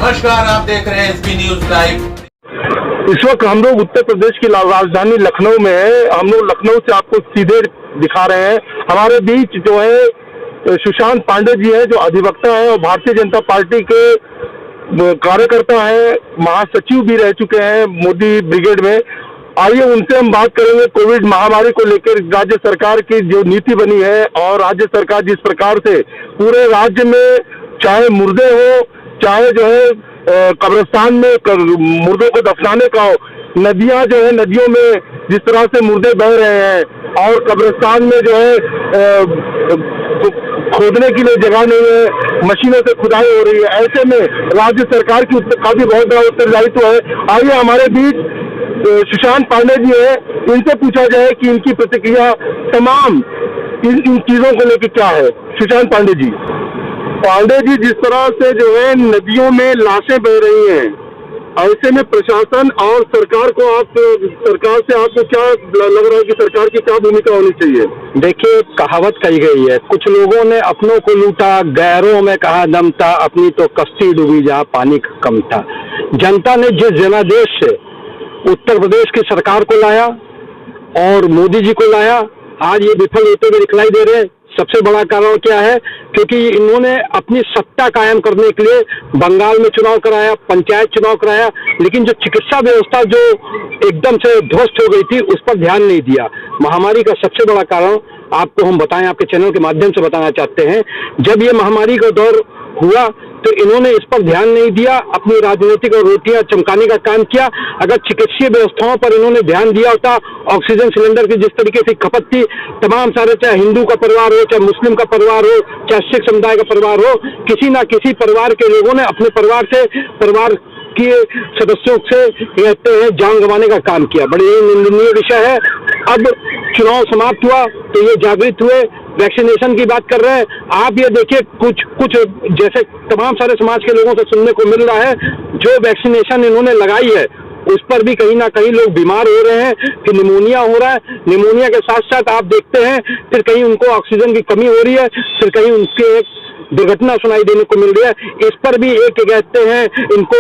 नमस्कार, आप देख रहे हैं एसबी न्यूज लाइव। इस वक्त हम लोग उत्तर प्रदेश की राजधानी लखनऊ में हैं। हम लोग लखनऊ से आपको सीधे दिखा रहे हैं। हमारे बीच जो है सुशांत पांडे जी हैं, जो अधिवक्ता हैं और भारतीय जनता पार्टी के कार्यकर्ता हैं, महासचिव भी रह चुके हैं मोदी ब्रिगेड में। आइए उनसे हम बात करेंगे कोविड महामारी को लेकर राज्य सरकार की जो नीति बनी है और राज्य सरकार जिस प्रकार से पूरे राज्य में चाहे मुर्दे हो, चाहे जो है कब्रिस्तान में मुर्दों को दफनाने का हो, नदियां जो है नदियों में जिस तरह से मुर्दे बह रहे हैं और कब्रिस्तान में जो है खोदने के लिए जगह नहीं है, मशीनों से खुदाई हो रही है। ऐसे में राज्य सरकार की काफी बहुत बड़ा उत्तरदायित्व है। आइए हमारे बीच सुशांत पांडे जी है, इनसे पूछा जाए कि इनकी प्रतिक्रिया तमाम इन चीजों को लेकर क्या है। सुशांत पांडे जी, जिस तरह से जो है नदियों में लाशें बह रही हैं, ऐसे में प्रशासन और सरकार से आपको क्या लग रहा है कि सरकार की क्या भूमिका होनी चाहिए? देखिए, कहावत कही गई है, कुछ लोगों ने अपनों को लूटा, गैरों में कहा दम था, अपनी तो कश्ती डूबी जहाँ पानी कम था। जनता ने जिस जनादेश से उत्तर प्रदेश की सरकार को लाया और मोदी जी को लाया, आज ये विफल होते हुए दिखलाई दे रहे हैं। सबसे बड़ा कारण क्या है? क्योंकि इन्होंने अपनी सत्ता कायम करने के लिए बंगाल में चुनाव कराया, पंचायत चुनाव कराया, लेकिन जो चिकित्सा व्यवस्था जो एकदम से ध्वस्त हो गई थी उस पर ध्यान नहीं दिया। महामारी का सबसे बड़ा कारण आपको हम बताएं, आपके चैनल के माध्यम से बताना चाहते हैं। जब ये महामारी का दौर हुआ तो इन्होंने इस पर ध्यान नहीं दिया, अपनी राजनीतिक और रोटियां चमकाने का काम किया। अगर चिकित्सीय व्यवस्थाओं पर इन्होंने ध्यान दिया होता, ऑक्सीजन सिलेंडर की जिस तरीके से खपत थी, तमाम सारे, चाहे हिंदू का परिवार हो, चाहे मुस्लिम का परिवार हो, चाहे सिख समुदाय का परिवार हो, किसी ना किसी परिवार के लोगों ने अपने परिवार के सदस्यों से कहते हैं जान गंवाने का काम किया। बड़ी निंदनीय विषय है। अब चुनाव समाप्त हुआ तो ये जागृत हुए, वैक्सीनेशन की बात कर रहे हैं। आप ये देखिए, कुछ जैसे तमाम सारे समाज के लोगों से सुनने को मिल रहा है, जो वैक्सीनेशन इन्होंने लगाई है उस पर भी कहीं ना कहीं लोग बीमार हो रहे हैं, फिर निमोनिया हो रहा है। निमोनिया के साथ साथ आप देखते हैं फिर कहीं उनको ऑक्सीजन की कमी हो रही है, फिर कहीं उनके एक दुर्घटना सुनाई देने को मिल रही है। इस पर भी इनको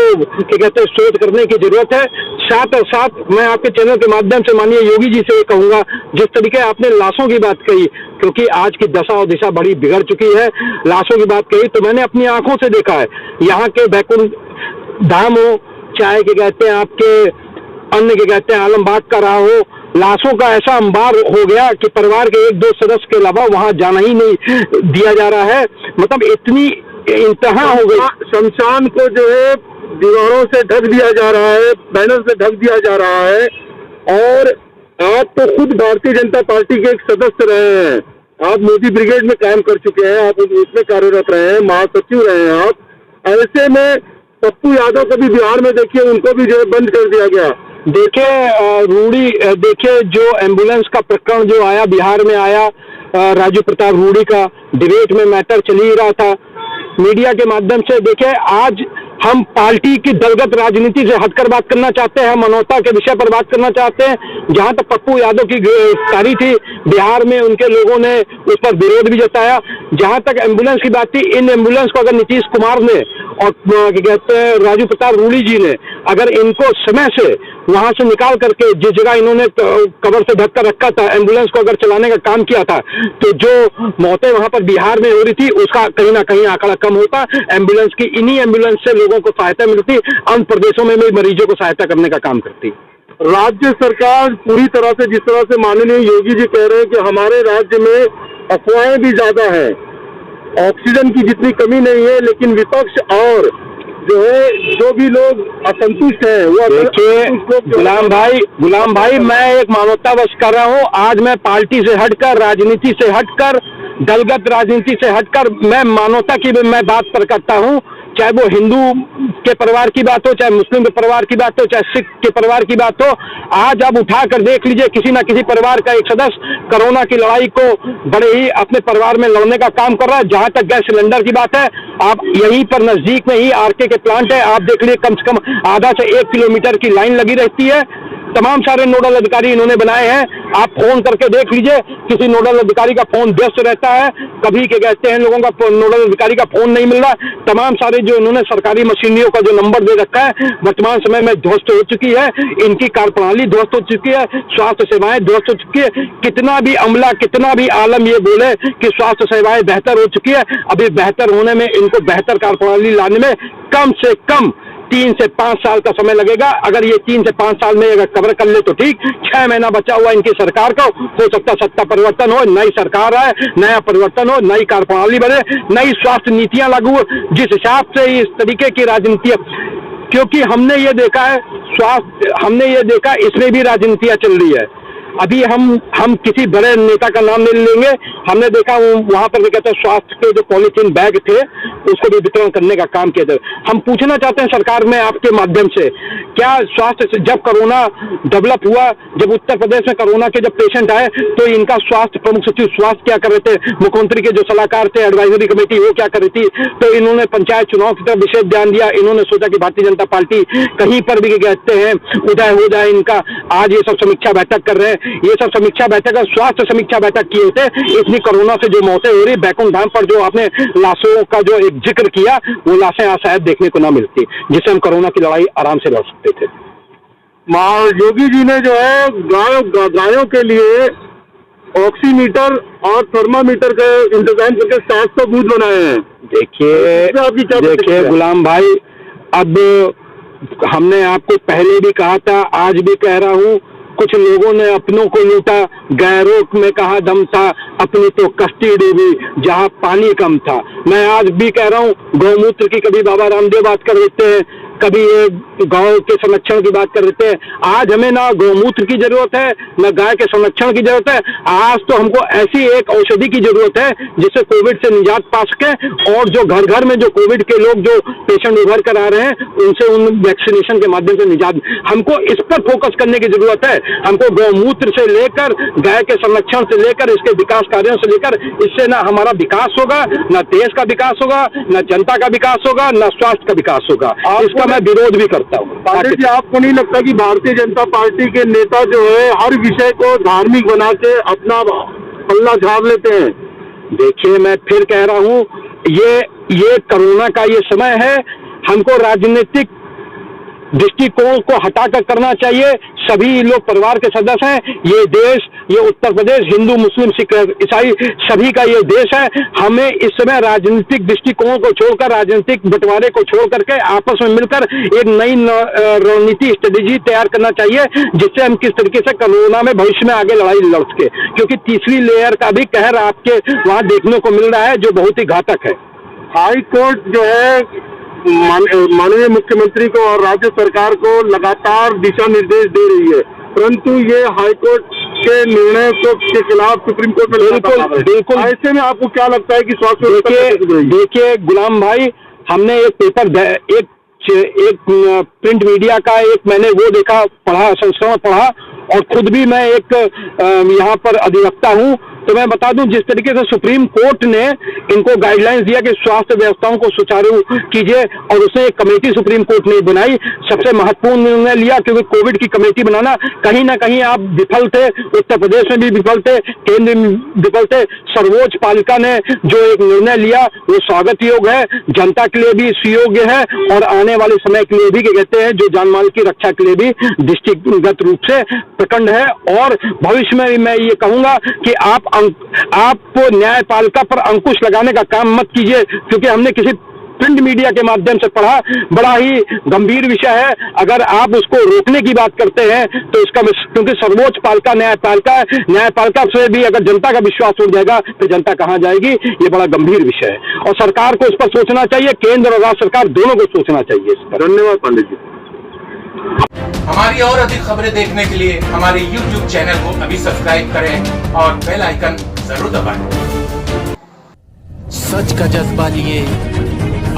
सोच करने की जरूरत है। साथ और साथ मैं आपके चैनल के माध्यम से माननीय योगी जी से कहूंगा, जिस तरीके आपने लाशों की बात कही, क्योंकि आज की दशा और दिशा बड़ी बिगड़ चुकी है, लाशों की बात कही तो मैंने अपनी आंखों से देखा है। यहाँ के बैकुंठ धाम हो, चाहे आपके अन्य आलमबाग का रहा हो, लाशों का ऐसा अंबार हो गया कि परिवार के एक दो सदस्य के अलावा वहां जाना ही नहीं दिया जा रहा है। मतलब इतनी इंतहा हो गई। शमशान को जो है दीवारों से ढक दिया जा रहा है, बैनर से ढक दिया जा रहा है। और आप तो खुद भारतीय जनता पार्टी के एक सदस्य रहे हैं, आप मोदी ब्रिगेड में काम कर चुके हैं, आप उसमें कार्यरत रहे हैं, महासचिव रहे हैं आप। ऐसे में पप्पू यादव को भी बिहार में देखिए, उनको भी जो है बंद कर दिया गया। देखिए जो एम्बुलेंस का प्रकरण जो आया, बिहार में आया, राजू प्रताप रूडी का डिबेट में मैटर चल ही रहा था मीडिया के माध्यम से। देखिए, आज हम पार्टी की दलगत राजनीति से हटकर बात करना चाहते हैं, मानवता के विषय पर बात करना चाहते हैं। जहां तक पप्पू यादव की गिरफ्तारी थी, बिहार में उनके लोगों ने उस पर विरोध भी जताया। जहां तक एम्बुलेंस की बात थी, इन एम्बुलेंस को अगर नीतीश कुमार ने और राजू प्रताप रूडी जी ने अगर इनको समय से वहां से निकाल करके जिस जगह इन्होंने कवर से ढक कर रखा था, एम्बुलेंस को अगर चलाने का काम किया था, तो जो मौतें वहां पर बिहार में हो रही थी उसका कहीं ना कहीं आंकड़ा कम होता। एम्बुलेंस की इन्हीं एम्बुलेंस से लोगों को सहायता मिलती, अन्य प्रदेशों में भी मरीजों को सहायता करने का काम करती। राज्य सरकार पूरी तरह से, जिस तरह से माननीय योगी जी कह रहे हैं कि हमारे राज्य में अफवाहें भी ज्यादा है, ऑक्सीजन की जितनी कमी नहीं है, लेकिन विपक्ष और जो है जो भी लोग असंतुष्ट हैं वो देखिए गुलाम भाई मैं एक मानवतावश कर रहा हूँ। आज मैं पार्टी से हटकर, राजनीति से हटकर, दलगत राजनीति से हटकर मैं मानवता की मैं बात पर करता हूँ। चाहे वो हिंदू के परिवार की बात हो, चाहे मुस्लिम के परिवार की बात हो, चाहे सिख के परिवार की बात हो। आज आप उठा कर देख लीजिए, किसी ना किसी परिवार का एक सदस्य कोरोना की लड़ाई को बड़े ही अपने परिवार में लड़ने का काम कर रहा है। जहां तक गैस सिलेंडर की बात है, आप यहीं पर नजदीक में ही आरके के प्लांट है, आप देख लीजिए, कम से कम आधा से 1 किलोमीटर की लाइन लगी रहती है। तमाम सारे नोडल अधिकारी इन्होंने बनाए हैं। आप फोन करके देख लीजिए, किसी नोडल अधिकारी का फोन व्यस्त रहता है, कभी के कहते हैं लोगों का नोडल अधिकारी का फोन नहीं मिल रहा। तमाम सारे जो इन्होंने सरकारी मशीनरियों का जो नंबर दे रखा है वर्तमान समय में ध्वस्त हो चुकी है, इनकी कार्यप्रणाली ध्वस्त हो चुकी है, स्वास्थ्य सेवाएं ध्वस्त हो चुकी है। कितना भी अमला, कितना भी आलम ये बोले कि स्वास्थ्य सेवाएं बेहतर हो चुकी है, अभी बेहतर होने में, इनको बेहतर कार्यप्रणाली लाने में कम से कम 3 से 5 साल का समय लगेगा। अगर ये 3 से 5 साल में अगर कवर कर ले तो ठीक, 6 महीना बचा हुआ इनकी सरकार का, हो सकता सत्ता परिवर्तन हो, नई सरकार आए, नया परिवर्तन हो, नई कार्यप्रणाली बने, नई स्वास्थ्य नीतियां लागू हो, जिस हिसाब से इस तरीके की राजनीति, क्योंकि हमने ये देखा है स्वास्थ्य, हमने ये देखा इसमें भी राजनीतियां चल रही है। अभी हम किसी बड़े नेता का नाम नहीं लेंगे, हमने देखा वहां पर भी कहते हैं स्वास्थ्य के जो पॉलीथीन बैग थे उसको भी वितरण करने का काम किया जाए। हम पूछना चाहते हैं सरकार में आपके माध्यम से, क्या स्वास्थ्य से जब कोरोना डेवलप हुआ, जब उत्तर प्रदेश में कोरोना के जब पेशेंट आए तो इनका स्वास्थ्य प्रमुख सचिव स्वास्थ्य क्या कर रहे थे, मुख्यमंत्री के जो सलाहकार थे एडवाइजरी कमेटी वो क्या कर रही थी, तो इन्होंने पंचायत चुनाव की तरफ विशेष ध्यान दिया। इन्होंने सोचा कि भारतीय जनता पार्टी कहीं पर भी कहते हैं उदय हो जाए इनका, आज ये सब समीक्षा बैठक कर रहे हैं। ये सब समीक्षा बैठक, स्वास्थ्य समीक्षा बैठक किए थे, इतनी कोरोना से जो मौतें हो रही, बैकुंठ धाम पर जो आपने लाशों का जो एक जिक्र किया, वो लाशें आज शायद देखने को ना मिलती, जिससे हम कोरोना की लड़ाई आराम से लड़ सकते थे। योगी जी ने जो है गायों के लिए ऑक्सीमीटर और थर्मामीटर का इंतजाम करके 700 बूथ बनाए हैं। देखिए गुलाम भाई, अब हमने आपको पहले भी कहा था, आज भी कह रहा हूँ, कुछ लोगों ने अपनों को लूटा, गैरों में कहा दम था, अपनी तो कश्ती डूबी जहां पानी कम था। मैं आज भी कह रहा हूं, गौमूत्र की कभी बाबा रामदेव बात कर देते हैं, कभी ये गांव के संरक्षण की बात कर देते हैं। आज हमें ना गौमूत्र की जरूरत है, ना गाय के संरक्षण की जरूरत है, आज तो हमको ऐसी एक औषधि की जरूरत है जिससे कोविड से निजात पा सके, और जो घर घर में जो कोविड के लोग जो पेशेंट उभर कर आ रहे हैं उनसे उन वैक्सीनेशन के माध्यम से निजात, हमको इस पर फोकस करने की जरूरत है। हमको गौमूत्र से लेकर, गाय के संरक्षण से लेकर, इसके विकास कार्यों से लेकर, इससे ना हमारा विकास होगा, ना देश का विकास होगा, ना जनता का विकास होगा, ना स्वास्थ्य का विकास होगा। इसका मैं विरोध भी करता हूँ। पांडे जी, आपको नहीं लगता कि भारतीय जनता पार्टी के नेता जो है हर विषय को धार्मिक बना के अपना पल्ला झाड़ लेते हैं? देखिए, मैं फिर कह रहा हूँ, ये कोरोना का ये समय है, हमको राजनीतिक दृष्टिकोण को हटाकर करना चाहिए। सभी लोग परिवार के सदस्य हैं। ये देश, ये उत्तर प्रदेश हिंदू, मुस्लिम, सिख, ईसाई सभी का ये देश है। हमें इस समय राजनीतिक दृष्टिकोण को छोड़कर, राजनीतिक बंटवारे को छोड़ करके आपस में मिलकर एक नई रणनीति, स्ट्रेटेजी तैयार करना चाहिए, जिससे हम किस तरीके से कोरोना में भविष्य में आगे लड़ाई लड़ सके, क्योंकि तीसरी लेयर का भी कहर आपके वहां देखने को मिल रहा है जो बहुत ही घातक है। हाई कोर्ट जो है माननीय मुख्यमंत्री को और राज्य सरकार को लगातार दिशा निर्देश दे रही है, परंतु ये हाईकोर्ट के निर्णय के खिलाफ सुप्रीम कोर्ट में बिल्कुल। ऐसे में आपको क्या लगता है कि स्वास्थ्य? देखिए गुलाम भाई, हमने एक पेपर, एक प्रिंट मीडिया का एक मैंने वो देखा, पढ़ा, संस्करण पढ़ा, और खुद भी मैं एक यहाँ पर अधिवक्ता हूँ, तो मैं बता दूं, जिस तरीके से सुप्रीम कोर्ट ने इनको गाइडलाइंस दिया कि स्वास्थ्य व्यवस्थाओं को सुचारू कीजिए, और उसने एक कमेटी सुप्रीम कोर्ट ने बनाई, सबसे महत्वपूर्ण निर्णय लिया, क्योंकि कोविड की कमेटी बनाना, कहीं ना कहीं आप विफल थे, उत्तर प्रदेश में भी विफल थे, केंद्र में विफल थे। सर्वोच्च पालिका ने जो एक निर्णय लिया वो स्वागत योग्य है, जनता के लिए भी सुयोग्य है, और आने वाले समय के लिए भी कहते हैं जो जान माल की रक्षा के लिए भी दृष्टिगत रूप से प्रखंड है। और भविष्य में मैं ये कहूंगा कि आप न्यायपालिका पर अंकुश लगाने का काम मत कीजिए, क्योंकि हमने किसी प्रिंट मीडिया के माध्यम से पढ़ा, बड़ा ही गंभीर विषय है। अगर आप उसको रोकने की बात करते हैं तो इसका, क्योंकि सर्वोच्च पालिका न्यायपालिका से भी अगर जनता का विश्वास उठ जाएगा तो जनता कहां जाएगी, ये बड़ा गंभीर विषय है, और सरकार को इस पर सोचना चाहिए, केंद्र और राज्य सरकार दोनों को सोचना चाहिए इस पर। धन्यवाद पंडित जी। हमारी और अधिक खबरें देखने के लिए हमारे YouTube चैनल को अभी सब्सक्राइब करें और बेल आइकन जरूर दबाएं। सच का जज्बा लिए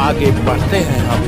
आगे बढ़ते हैं हम।